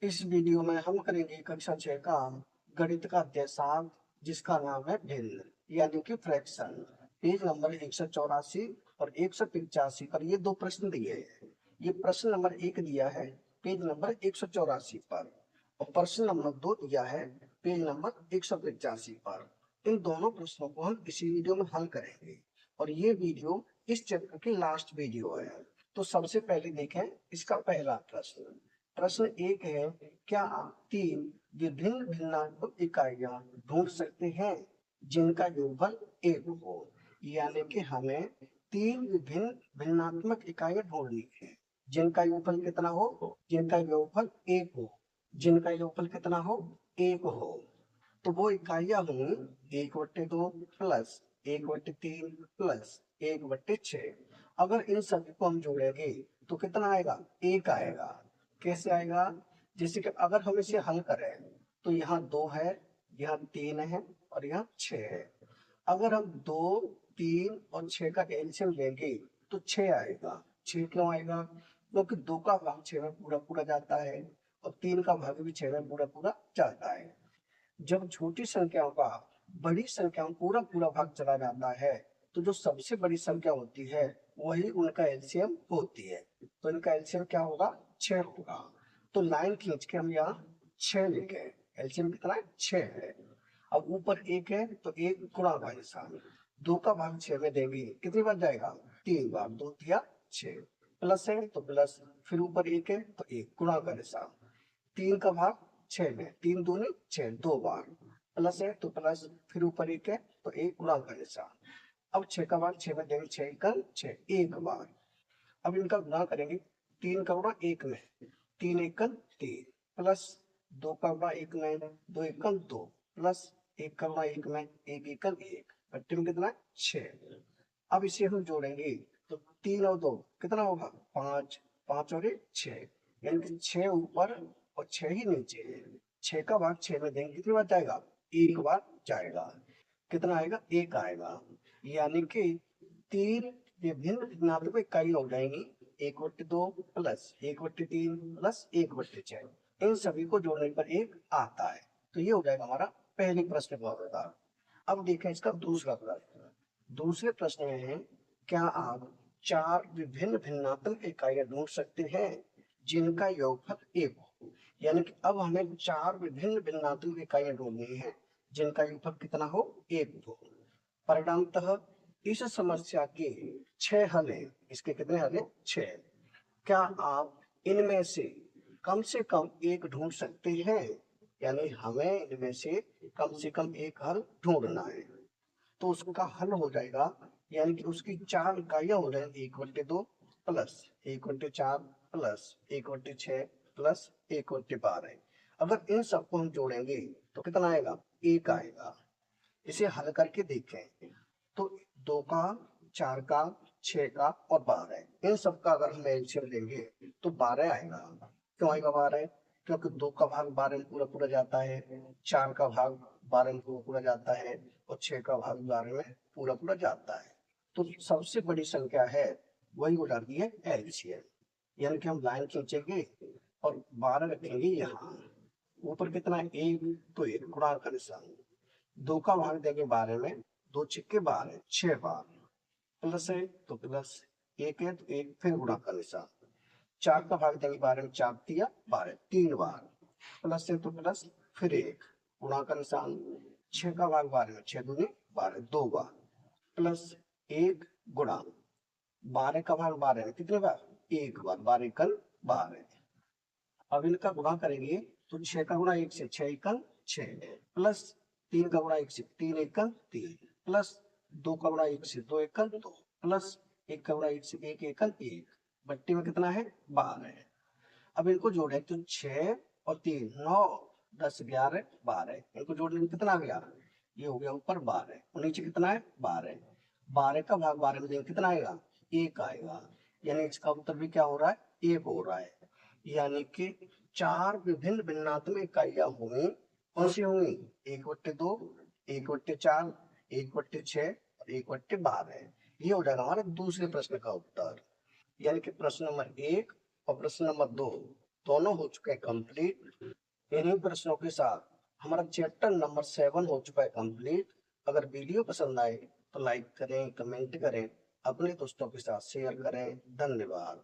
इस वीडियो में हम करेंगे कक्षा 6 का गणित का अध्याय 7 जिसका नाम है भिन्न यानी कि फ्रैक्शन। पेज नंबर 184 और 185 पर ये दो प्रश्न दिए हैं। ये प्रश्न नंबर 1 दिया है पेज नंबर 184 पर और प्रश्न नंबर 2 दिया है पेज नंबर 185 पर। इन दोनों प्रश्नों को हम इसी वीडियो में हल करेंगे और ये वीडियो इस चैप्टर की लास्ट वीडियो है। तो सबसे पहले देखें इसका पहला प्रश्न। प्रश्न एक है, क्या आप तीन विभिन्न भिन्नात्मक इकाइयां ढूंढ सकते हैं जिनका योगफल एक हो? यानी कि हमें तीन विभिन्न भिन्नात्मक इकाइयां ढूंढनी है जिनका योगफल कितना हो, जिनका योगफल एक हो, जिनका योगफल कितना हो, एक हो। तो वो इकाइयां होंगी 1/2 प्लस 1/3 प्लस 1/6। अगर इन सभी को हम जोड़ेंगे तो कितना आएगा? एक आएगा। कैसे आएगा? जैसे कि अगर हम इसे हल करें तो यहाँ 2 है, यहाँ 3 है और यहाँ 6 है। अगर हम 2, 3 और 6 का एलसीएम लेंगे तो 6 आएगा। 6 क्यों आएगा? क्योंकि 2 का भाग 6 में पूरा पूरा जाता है और 3 का भाग भी 6 में पूरा पूरा जाता है। जब छोटी संख्याओं का बड़ी संख्याओं में पूरा पूरा भाग चला जाता है तो जो सबसे बड़ी संख्या होती है वही उनका एलसीएम होती है। तो इनका एलसीएम क्या होगा? 6 होगा। तो लाइन खींच के हम यहाँ 6 लिखे। एलसीएम कितना है? 6 है। अब ऊपर 1 है तो 1 गुणा का निशान, 2 का भाग 6 में देंगे कितनी बार जाएगा? 3 बार। 2 दिया 6। प्लस है तो प्लस, फिर ऊपर 1 है तो 1 गुणा का निशान, 3 का भाग 6 में, 3 दूनी 6, 2 बार। प्लस है तो प्लस, फिर ऊपर 1 है तो 1 गुणा का निशान। अब 6 का भाग 6 में देंगे, 6 एकम 6, 1 बार। अब इनका गुणा करेंगे, 3 का गुणा 1 में, 3 एकम 3 प्लस 2 का गुणा 1 में, 2 एकम 2 प्लस 1 का गुणा 1 में, 1 एकम 1, बट्टे में कितना है? 6। अब इसे हम जोड़ेंगे तो 3 और 2 कितना होगा? 5, 5 और 1 6, यानी कि 6 ऊपर और 6 ही नीचे है। 6 का भाग 6 में देंगे कितनी बार जाएगा? 1 बार जाएगा। कितना आएगा? 1 आएगा। यानी कि तीन विभिन्न भिन्नात्मक इकाई हो जाएंगी 1/2 प्लस 1/3 प्लस 1/6। इन सभी को जोड़ने पर 1 आता है। तो ये हो जाएगा हमारा पहले प्रश्न का उत्तर। अब देखें इसका दूसरा प्रश्न। दूसरे प्रश्न में है, क्या आप 4 विभिन्न भिन्नात्मक इकाइयां ढूंढ सकते हैं जिनका योगफल 1 हो? यानी कि अब हमें 4 विभिन्न भिन्नात्मक इकाइयां ढूंढनी है जिनका योगफल कितना हो? 1 हो। परिणामतः इस समस्या के 6 हल हैं। इसके कितने हल हैं? 6। क्या आप इनमें से कम एक ढूंढ सकते हैं? यानी हमें इनमें से कम एक हल ढूंढना है। तो उसका हल हो जाएगा, यानी कि उसकी 4 इकाइयां हो जाएंगी 1/2 प्लस 1/4 प्लस 1/6 प्लस 1/12। अगर इन सबको हम जोड़ेंगे तो कितना आएगा? 1 आएगा। इसे हल करके देखें तो 2 का, 4 का, 6 का और 12, इन सबका अगर हम एलसीएम लेंगे तो 12 आएगा। क्यों आएगा 12? क्योंकि 2 का भाग 12 में पूरा पूरा जाता है, 4 का भाग 12 में पूरा पूरा जाता है और 6 का भाग 12 में पूरा पूरा जाता है। तो सबसे बड़ी संख्या है वही हो जाती है एलसीएम। यानी कि हम लाइन खींचेंगे और 12 रखेंगे यहाँ। ऊपर कितना है? 1 तो 1 गुणा का निशान, 2 का भाग देंगे 12 में, 2 छक्के 12, 6 बार। प्लस है तो प्लस, 1 है तो 1 फिर गुणा का निशान, 4 का भाग देंगे 12 में, 4 दिया 12, 3 बार। प्लस है तो प्लस, फिर 1 गुणा का निशान, 6 का भाग 12 में, 6 दूनी 12, 2 बार। प्लस 1 गुणा 12 का भाग 12 में कितने बार? 1 बार। 12 एकल 12। अब इनका गुणा करेंगे तो 6 का गुणा 1 से 6 एकल 6 प्लस 3 का गुणा 1 से 3 एकल 3 प्लस 2 का गुणा 1 से 2 एकल 2 प्लस 1 का गुणा 1 से 1 एकल 1, बट्टी में कितना है? 12। अब इनको जोड़े तो 6 और 3 9 10 11 12, इनको जोड़ने में कितना आ गया? ये हो गया ऊपर 12 और नीचे कितना है? 12। 12 का भाग 12 में देंगे कितना आएगा? 1 आएगा। यानी इसका उत्तर भी क्या हो रहा है? 1 हो रहा है। यानी कि 4 विभिन्न भिन्नात्मक इकाइयां होंगी। कौन सी होंगी? 1/2, 1/4, 1/6 और 1/12। ये हो जाएगा हमारे दूसरे प्रश्न का उत्तर। यानी कि प्रश्न नंबर 1 और प्रश्न नंबर 2 दोनों हो चुके हैं कंप्लीट। इन्हीं प्रश्नों के साथ हमारा चैप्टर नंबर 7 हो चुका है कंप्लीट। अगर वीडियो पसंद आए तो लाइक करें, कमेंट करें, अपने दोस्तों के साथ शेयर करें। धन्यवाद।